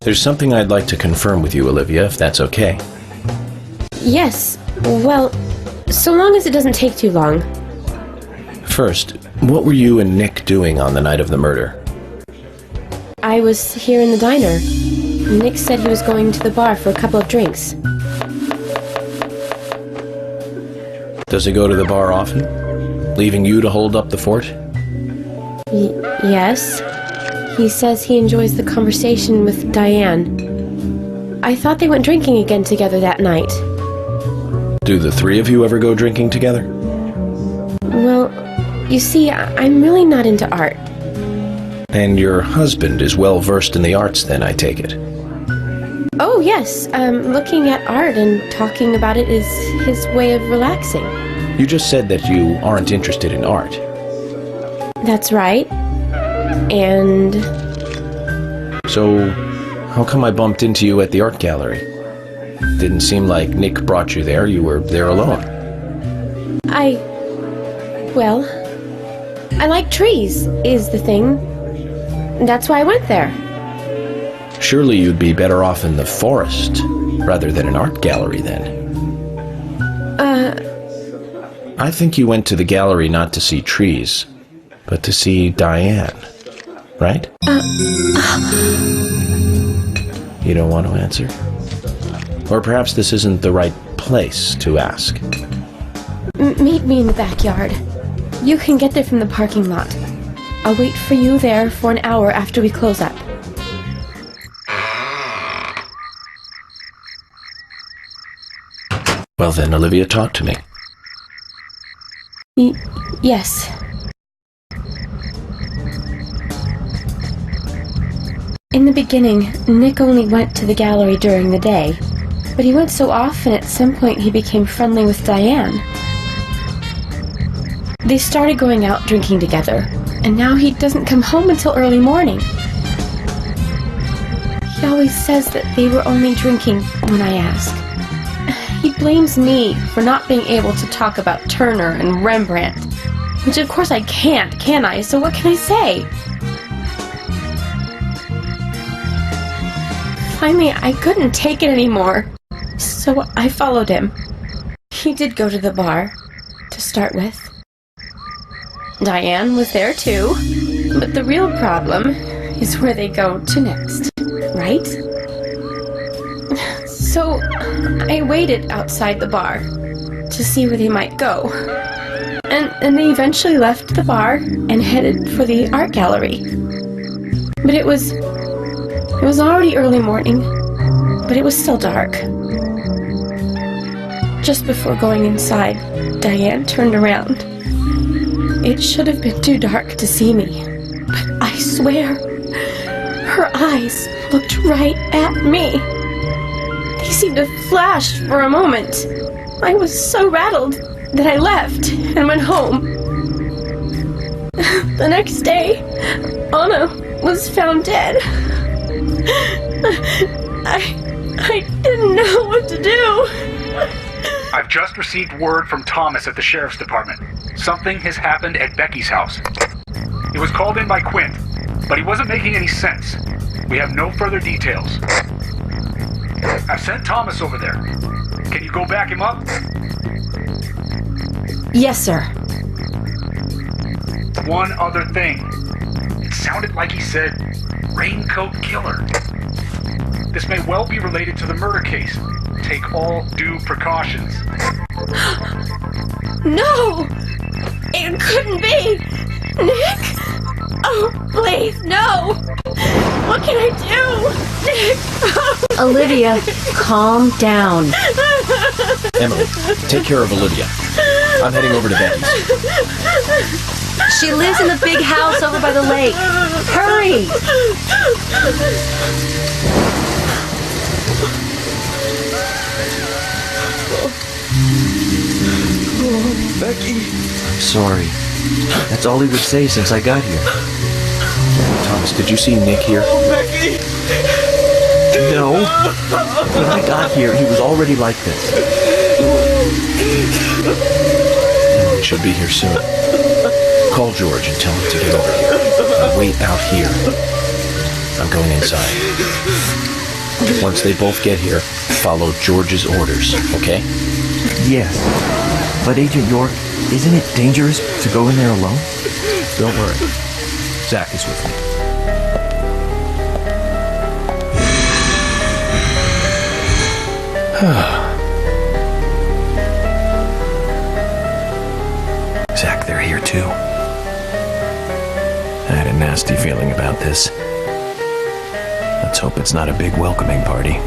There's something I'd like to confirm with you, Olivia, if that's okay. Yes, well, so long as it doesn't take too long. First, what were you and Nick doing on the night of the murder? I was here in the diner. Nick said he was going to the bar for a couple of drinks. Does he go to the bar often? Leaving you to hold up the fort? Yes. He says he enjoys the conversation with Diane. I thought they went drinking again together that night. Do the three of you ever go drinking together? Well, you see, I'm really not into art. And your husband is well versed in the arts then, I take it? Oh, yes. Looking at art and talking about it is his way of relaxing. You just said that you aren't interested in art. That's right. And... So, how come I bumped into you at the art gallery? Didn't seem like Nick brought you there. You were there alone. Well, I like trees, is the thing. That's why I went there. Surely you'd be better off in the forest, rather than an art gallery, then. I think you went to the gallery not to see trees, but to see Diane, right? You don't want to answer? Or perhaps this isn't the right place to ask. Meet me in the backyard. You can get there from the parking lot. I'll wait for you there for an hour after we close up. Well then, Olivia, talk to me. Yes. In the beginning, Nick only went to the gallery during the day, but he went so often at some point he became friendly with Diane. They started going out drinking together, and now he doesn't come home until early morning. He always says that they were only drinking when I ask. He blames me for not being able to talk about Turner and Rembrandt, which of course I can't, can I? So what can I say? Finally, I couldn't take it anymore, so I followed him. He did go to the bar, to start with. Diane was there too, but the real problem is where they go to next, right? So I waited outside the bar to see where they might go. And they eventually left the bar and headed for the art gallery. But it was already early morning, but it was still dark. Just before going inside, Diane turned around. It should have been too dark to see me, but I swear, her eyes looked right at me. They seemed to flash for a moment. I was so rattled that I left and went home. The next day, Anna was found dead. I didn't know what to do. I've just received word from Thomas at the Sheriff's Department. Something has happened at Becky's house. It was called in by Quint, but he wasn't making any sense. We have no further details. I've sent Thomas over there. Can you go back him up? Yes, sir. One other thing. It sounded like he said, Raincoat Killer. This may well be related to the murder case. Take all due precautions. No! It couldn't be! Nick! Oh, please, no! What can I do? Nick! Oh. Olivia, calm down. Emily, take care of Olivia. I'm heading over to Becky's. She lives in the big house over by the lake. Hurry! Becky! I'm sorry. That's all he would say since I got here. Thomas, did you see Nick here? Oh, Becky! No. When I got here, he was already like this. Emily should be here soon. Call George and tell him to get over here. Wait out here. I'm going inside. Once they both get here, follow George's orders, okay? Yes. But Agent York, isn't it dangerous to go in there alone? Don't worry. Zach is with me. Zach, they're here too. I had a nasty feeling about this. Let's hope it's not a big welcoming party.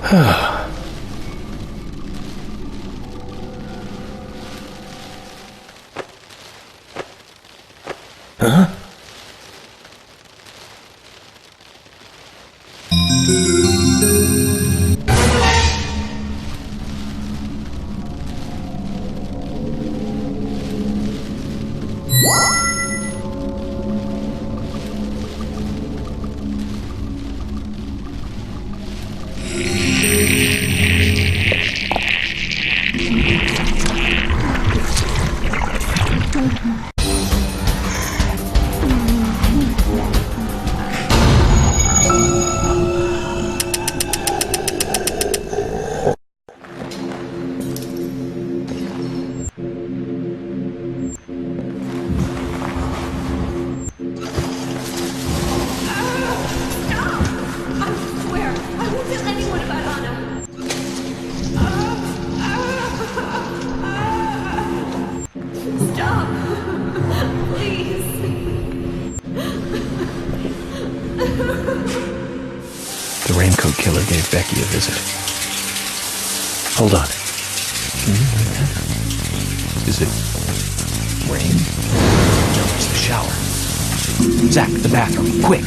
Huh? The raincoat killer gave Becky a visit. Hold on. Is it rain? No, it's the shower. Zach, the bathroom, quick!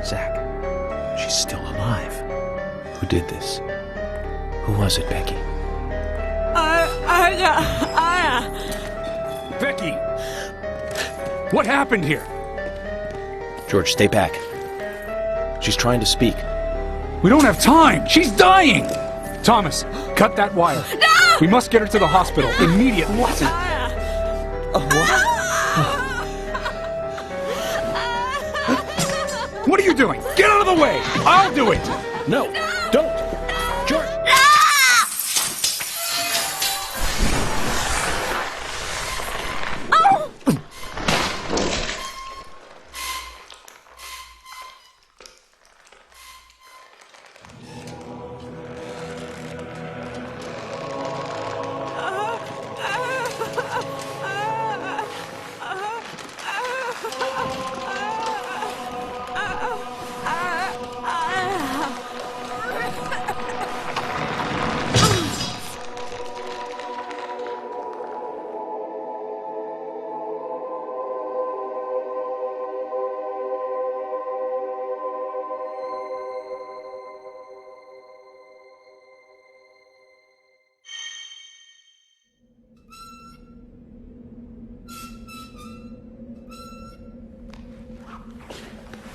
Zach, she's still alive. Who did this? Who was it, Becky? Becky! What happened here? George, stay back. She's trying to speak. We don't have time! She's dying! Thomas, cut that wire. No! We must get her to the hospital immediately. What? What are you doing? Get out of the way! I'll do it! No, don't! George!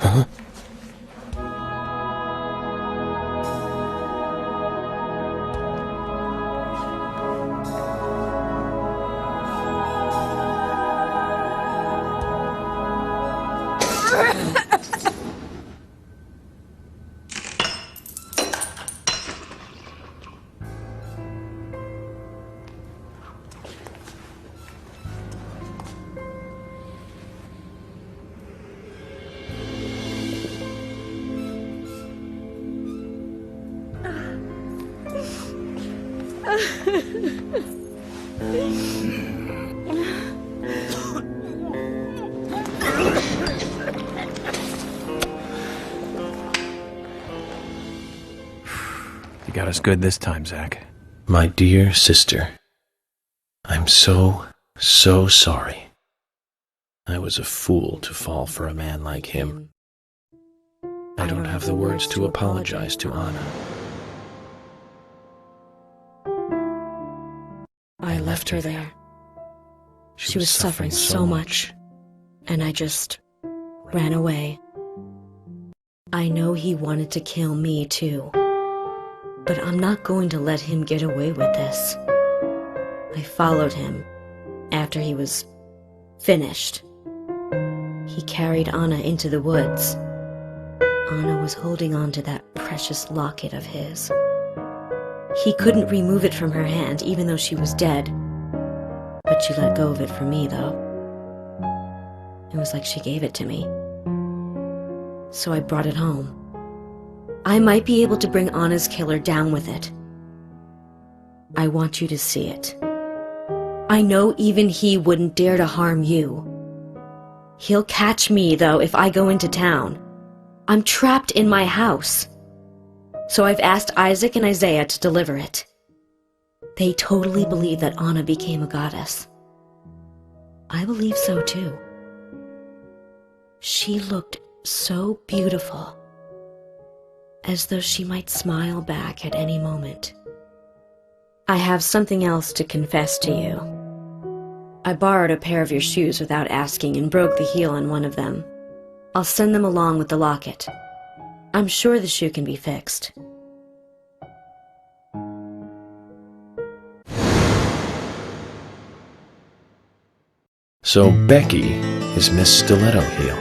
Huh? You got us good this time, Zach. My dear sister, I'm so sorry. I was a fool to fall for a man like him. I don't have the words to apologize to Anna. I left her there. She was suffering so much, and I just ran away. I know he wanted to kill me too, but I'm not going to let him get away with this. I followed him after he was finished. He carried Anna into the woods. Anna was holding on to that precious locket of his. He couldn't remove it from her hand, even though she was dead. But she let go of it for me, though. It was like she gave it to me. So I brought it home. I might be able to bring Anna's killer down with it. I want you to see it. I know even he wouldn't dare to harm you. He'll catch me, though, if I go into town. I'm trapped in my house. So I've asked Isaac and Isaiah to deliver it. They totally believe that Anna became a goddess. I believe so too. She looked so beautiful, as though she might smile back at any moment. I have something else to confess to you. I borrowed a pair of your shoes without asking and broke the heel on one of them. I'll send them along with the locket. I'm sure the shoe can be fixed. So Becky is Miss Stiletto Heel.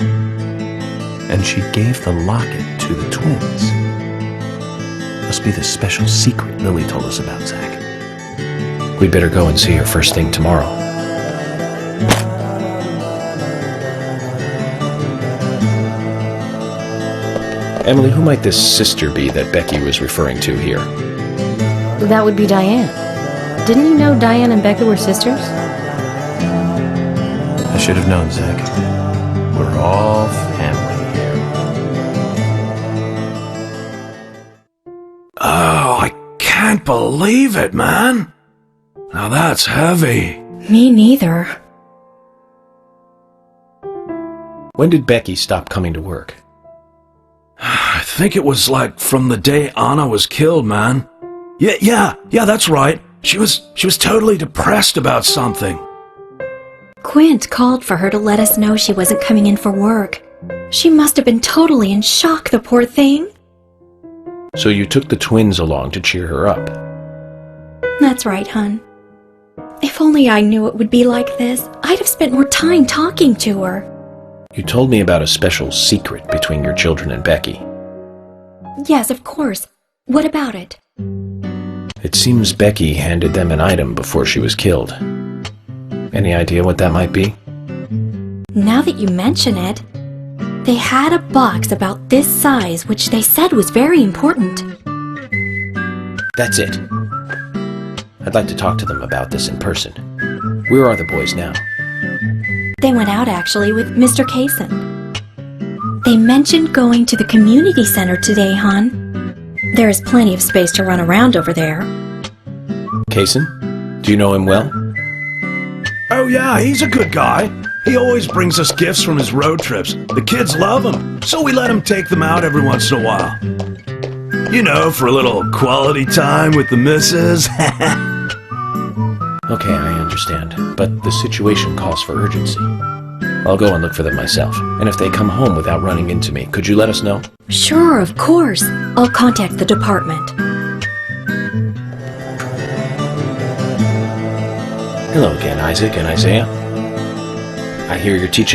And she gave the locket to the twins. Must be the special secret Lily told us about, Zach. We'd better go and see her first thing tomorrow. Emily, who might this sister be that Becky was referring to here? That would be Diane. Didn't you know Diane and Becca were sisters? I should have known, Zach. We're all family here. Oh, I can't believe it, man. Now that's heavy. Me neither. When did Becky stop coming to work? I think it was like from the day Anna was killed, man. Yeah, that's right. She was totally depressed about something. Quint called for her to let us know she wasn't coming in for work. She must have been totally in shock, the poor thing. So you took the twins along to cheer her up. That's right, hon. If only I knew it would be like this, I'd have spent more time talking to her. You told me about a special secret between your children and Becky. Yes, of course. What about it? It seems Becky handed them an item before she was killed. Any idea what that might be? Now that you mention it, they had a box about this size which they said was very important. That's it. I'd like to talk to them about this in person. Where are the boys now? They went out actually with Mr. Kaysen. They mentioned going to the community center today, hon. There is plenty of space to run around over there. Kaysen? Do you know him well? Oh yeah, he's a good guy. He always brings us gifts from his road trips. The kids love him, so we let him take them out every once in a while. You know, for a little quality time with the missus. Okay, I understand, but the situation calls for urgency. I'll go and look for them myself, and if they come home without running into me, could you let us know? Sure, of course. I'll contact the department. Hello again, Isaac and Isaiah. I hear you're teaching